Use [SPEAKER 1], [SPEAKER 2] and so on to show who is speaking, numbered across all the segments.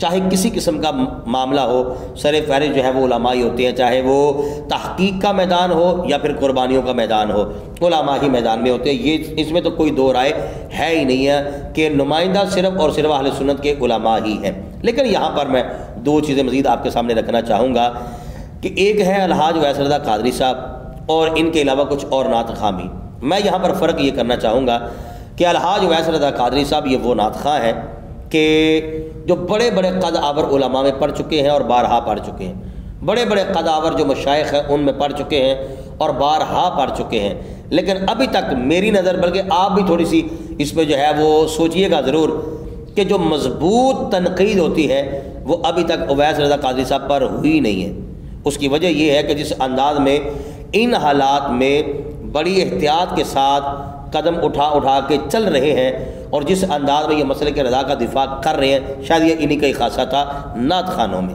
[SPEAKER 1] چاہے کسی قسم کا معاملہ ہو، سر فہرست جو ہے وہ علماء ہی ہوتے ہیں، چاہے وہ تحقیق کا میدان ہو یا پھر قربانیوں کا میدان ہو، علماء ہی میدان میں ہوتے ہیں۔ یہ اس میں تو کوئی دو رائے ہے ہی نہیں ہے کہ نمائندہ صرف اور صرف اہل سنت کے علماء ہی ہیں۔ لیکن یہاں پر میں دو چیزیں مزید آپ کے سامنے رکھنا چاہوں گا کہ ایک ہے الحاج اویس رضا قادری صاحب اور ان کے علاوہ کچھ اور نعت خواں بھی۔ میں یہاں پر فرق یہ کرنا چاہوں گا کہ الحاج اویس رضا قادری صاحب یہ وہ نعت خواں ہیں کہ جو بڑے بڑے قد آور علماء میں پڑھ چکے ہیں اور بارہا پڑھ چکے ہیں، بڑے بڑے قد آور جو مشائخ ہیں ان میں پڑھ چکے ہیں اور بارہا پڑھ چکے ہیں، لیکن ابھی تک میری نظر، بلکہ آپ بھی تھوڑی سی اس پہ جو ہے وہ سوچئے گا ضرور، کہ جو مضبوط تنقید ہوتی ہے وہ ابھی تک اویس رضا قادری صاحب پر ہوئی نہیں ہے۔ اس کی وجہ یہ ہے کہ جس انداز میں ان حالات میں بڑی احتیاط کے ساتھ قدم اٹھا کے چل رہے ہیں اور جس انداز میں یہ مسئلے کے رضا کا دفاع کر رہے ہیں، شاید یہ انہی کا ہی خاصہ تھا نعت خوانوں میں۔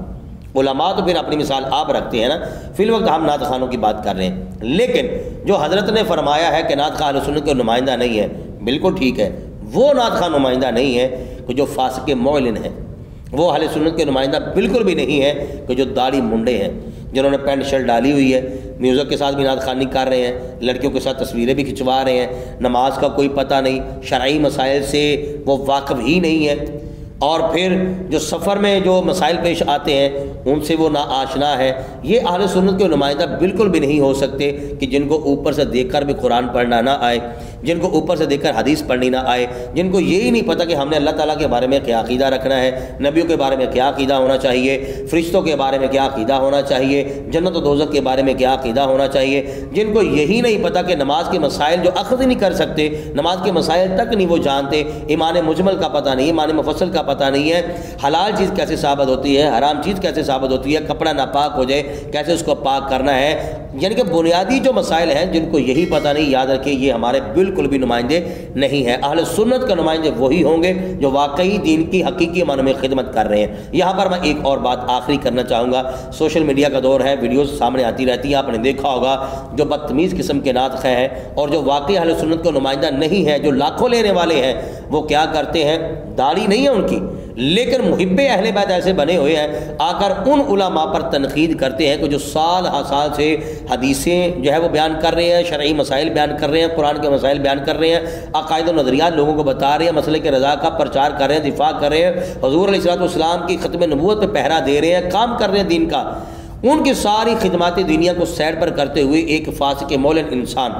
[SPEAKER 1] علماء تو پھر اپنی مثال آپ رکھتے ہیں نا، فی الوقت ہم نعت خوانوں کی بات کر رہے ہیں، لیکن جو حضرت نے فرمایا ہے کہ نعت خواں اہل سنت کے نمائندہ نہیں ہے، بالکل ٹھیک ہے، وہ نعت خواں نمائندہ نہیں ہے کہ جو فاسق معلن ہیں، وہ اہل سنت کے نمائندہ بالکل بھی نہیں ہے کہ جو داڑھی منڈے ہیں، جنہوں نے پینٹ شرٹ ڈالی ہوئی ہے، میوزک کے ساتھ بھی نعت خوانی کر رہے ہیں، لڑکیوں کے ساتھ تصویریں بھی کھنچوا رہے ہیں، نماز کا کوئی پتہ نہیں، شرعی مسائل سے وہ واقف ہی نہیں ہے، اور پھر جو سفر میں جو مسائل پیش آتے ہیں ان سے وہ نا آشنا ہے۔ یہ اہل سنت کے نمائندہ بالکل بھی نہیں ہو سکتے کہ جن کو اوپر سے دیکھ کر بھی قرآن پڑھنا نہ آئے، جن کو اوپر سے دیکھ کر حدیث پڑھنی نہ آئے، جن کو یہی نہیں پتہ کہ ہم نے اللہ تعالیٰ کے بارے میں کیا عقیدہ رکھنا ہے، نبیوں کے بارے میں کیا عقیدہ ہونا چاہیے، فرشتوں کے بارے میں کیا عقیدہ ہونا چاہیے، جنت و دوزخ کے بارے میں کیا عقیدہ ہونا چاہیے، جن کو یہی نہیں پتہ کہ نماز کے مسائل جو اخذ ہی نہیں کر سکتے، نماز کے مسائل تک نہیں وہ جانتے، ایمان مجمل کا پتہ نہیں، ایمان مفصل کا پتہ نہیں ہے، حلال چیز کیسے ثابت ہوتی ہے، حرام چیز کیسے ثابت ہوتی ہے، کپڑا ناپاک ہو جائے کیسے اس کو پاک کرنا ہے، یعنی کہ بنیادی جو مسائل ہیں جن کو یہی پتہ نہیں، یاد رکھیں یہ ہمارے بالکل بھی نمائندے نہیں ہیں۔ اہل سنت کے نمائندے وہی ہوں گے جو واقعی دین کی حقیقی معنوں میں خدمت کر رہے ہیں۔ یہاں پر میں ایک اور بات آخری کرنا چاہوں گا، سوشل میڈیا کا دور ہے، ویڈیوز سامنے آتی رہتی ہیں، آپ نے دیکھا ہوگا جو بدتمیز قسم کے نعت خواں ہیں اور جو واقعی اہل سنت کو نمائندہ نہیں ہیں، جو لاکھوں لینے والے ہیں، وہ کیا کرتے ہیں، داڑھی نہیں ہے ان کی، لیکن محب اہل بیت ایسے بنے ہوئے ہیں، آ کر ان علماء پر تنقید کرتے ہیں کہ جو سال ہر سال سے حدیثیں جو ہے وہ بیان کر رہے ہیں، شرعی مسائل بیان کر رہے ہیں، قرآن کے مسائل بیان کر رہے ہیں، عقائد و نظریات لوگوں کو بتا رہے ہیں، مسئلے کے رضا کا پرچار کر رہے ہیں، دفاع کر رہے ہیں، حضور علیہ الصلوۃ والسلام کی ختم نبوت پہ پہرا دے رہے ہیں، کام کر رہے ہیں دین کا، ان کی ساری خدمات دینیا کو سائڈ پر کرتے ہوئے ایک فاسق معلن انسان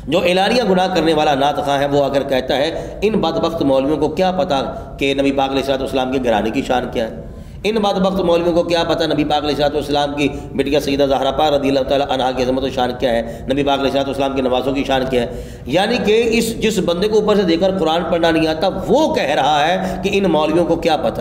[SPEAKER 1] جو اعلانیہ گناہ کرنے والا نعت خواں ہے، وہ اگر کہتا ہے ان بدبخت مولویوں کو کیا پتہ کہ نبی پاک علیہ الصلوۃ والسلام کے گھرانے کی شان کیا ہے، ان بدبخت مولویوں کو کیا پتہ نبی پاک علیہ الصلوۃ والسلام کی بیٹیا سیدہ زہرا پاک رضی اللہ تعالیٰ عنہا کی عظمت و شان کیا ہے، نبی پاک علیہ الصلوۃ والسلام کے نوازوں کی شان کیا ہے، یعنی کہ جس بندے کو اوپر سے دیکھ کر قرآن پڑھنا نہیں آتا وہ کہہ رہا ہے کہ ان مولویوں کو کیا پتہ،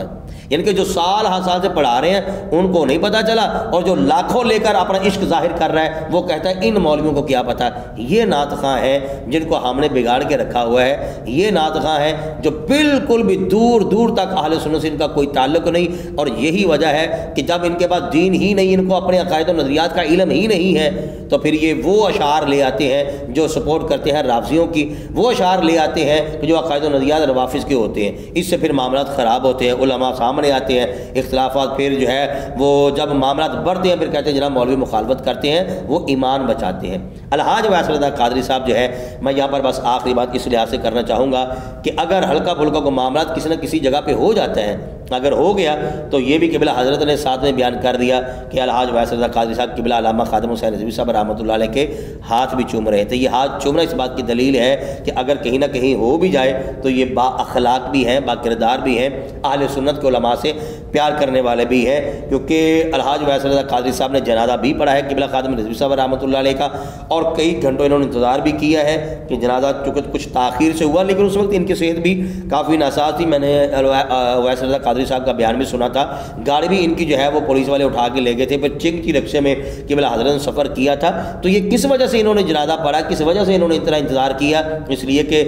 [SPEAKER 1] یعنی کہ جو سال ہر سال سے پڑھا رہے ہیں ان کو نہیں پتہ چلا، اور جو لاکھوں لے کر اپنا عشق ظاہر کر رہا ہے وہ کہتا ہے ان مولویوں کو کیا پتہ۔ یہ نعت خواں ہیں جن کو ہم نے بگاڑ کے رکھا ہوا ہے، یہ نعت خواں ہیں جو بالکل بھی دور دور تک اہل سنت سے ان کا کوئی تعلق نہیں، اور یہی وجہ ہے کہ جب ان کے پاس دین ہی نہیں، ان کو اپنے عقائد و نظریات کا علم ہی نہیں ہے، تو پھر یہ وہ اشعار لے آتے ہیں جو سپورٹ کرتے ہیں رافضیوں کی، وہ اشعار لے آتے ہیں جو عقائد و نظریات روافض کے ہوتے ہیں، اس سے پھر معاملات خراب ہوتے ہیں، علماء سامنے آتے ہیں، اختلافات پھر جو ہے وہ جب معاملات بڑھتے ہیں پھر کہتے ہیں جناب مولوی مخالفت کرتے ہیں، وہ ایمان بچاتے ہیں۔ الحاج اویس رضا قادری صاحب جو ہے، میں یہاں پر بس آخری بات اس لحاظ سے کرنا چاہوں گا کہ اگر ہلکا پھلکا کو معاملات کسی نہ کسی جگہ پہ ہو جاتا ہے، اگر ہو گیا تو یہ بھی قبلہ حضرت نے ساتھ میں بیان کر دیا کہ الحاج اویس رضا قادری صاحب قبلہ علامہ خادم حسین رضوی صاحب رحمۃ اللہ علیہ کے ہاتھ بھی چوم رہے تھے۔ یہ ہاتھ چومنا اس بات کی دلیل ہے کہ اگر کہیں نہ کہیں ہو بھی جائے تو یہ با اخلاق بھی ہیں، با کردار بھی ہیں، اہل سنت کے علماء سے پیار کرنے والے بھی ہیں، کیونکہ الحاج اویس رضا قادری صاحب نے جنازہ بھی پڑھا ہے قبلہ خادم رضوی صاحب رحمۃ اللہ علیہ کا، اور کئی گھنٹوں انہوں نے انتظار بھی کیا ہے کہ جنازہ چونکہ کچھ تاخیر سے ہوا، لیکن اس وقت ان کی صحت بھی کافی ناساز تھی۔ میں نے اویس رضا قادری صاحب کا بیان بھی سنا تھا، گاڑی بھی ان کی جو ہے وہ پولیس والے اٹھا کے لے گئے تھے، پھر چنگ کی رکشے میں قبلہ حضرت نے سفر کیا تھا۔ تو یہ کس وجہ سے انہوں نے جنازہ پڑھا، کس وجہ سے انہوں نے اتنا انتظار کیا، اس لیے کہ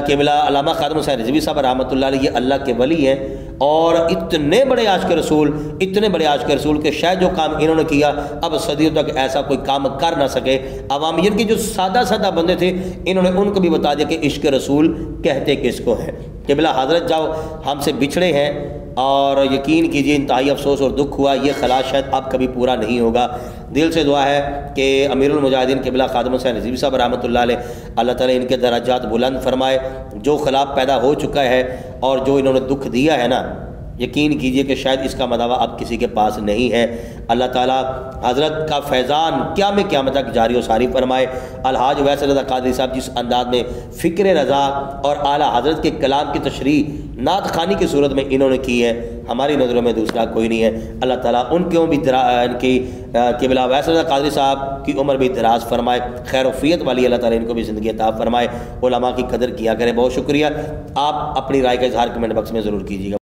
[SPEAKER 1] قبلہ علامہ خادم حسین رضوی صاحب رحمۃ اللہ علیہ یہ اللہ کے ولی ہیں، اور اتنے بڑے عاشق رسول، اتنے بڑے عاشق رسول کہ شاید جو کام انہوں نے کیا اب صدیوں تک ایسا کوئی کام کر نہ سکے۔ عوامیت کے جو سادہ سادہ بندے تھے انہوں نے ان کو بھی بتا دیا کہ عشق رسول کہتے کس کو ہے۔ قبلہ حضرت جب ہم سے بچھڑے ہیں اور یقین کیجیے انتہائی افسوس اور دکھ ہوا، یہ خلا شاید اب کبھی پورا نہیں ہوگا۔ دل سے دعا ہے کہ امیر المجاہدین قبلہ خادم حسین رضوی صاحب رحمۃ اللہ علیہ، اللہ تعالیٰ ان کے درجات بلند فرمائے۔ جو خلا پیدا ہو چکا ہے اور جو انہوں نے دکھ دیا ہے نا، یقین کیجئے کہ شاید اس کا مداوع اب کسی کے پاس نہیں ہے۔ اللہ تعالیٰ حضرت کا فیضان قیامت تک جاری و ساری فرمائے۔ الحاج ویس رضا قادری صاحب جس انداز میں فکر رضا اور اعلیٰ حضرت کے کلام کی تشریح نعت خوانی کی صورت میں انہوں نے کی ہے، ہماری نظروں میں دوسرا کوئی نہیں ہے۔ اللہ تعالیٰ ان کو بھی ان کی قبلہ ویس رضا قادری صاحب کی عمر بھی دراز فرمائے، خیر وفیت والی اللہ تعالیٰ ان کو بھی زندگی عطا فرمائے۔ علماء کی قدر کیا کرے۔ بہت شکریہ۔ آپ اپنی رائے کا اظہار کمنٹ باکس میں ضرور کیجیے گا۔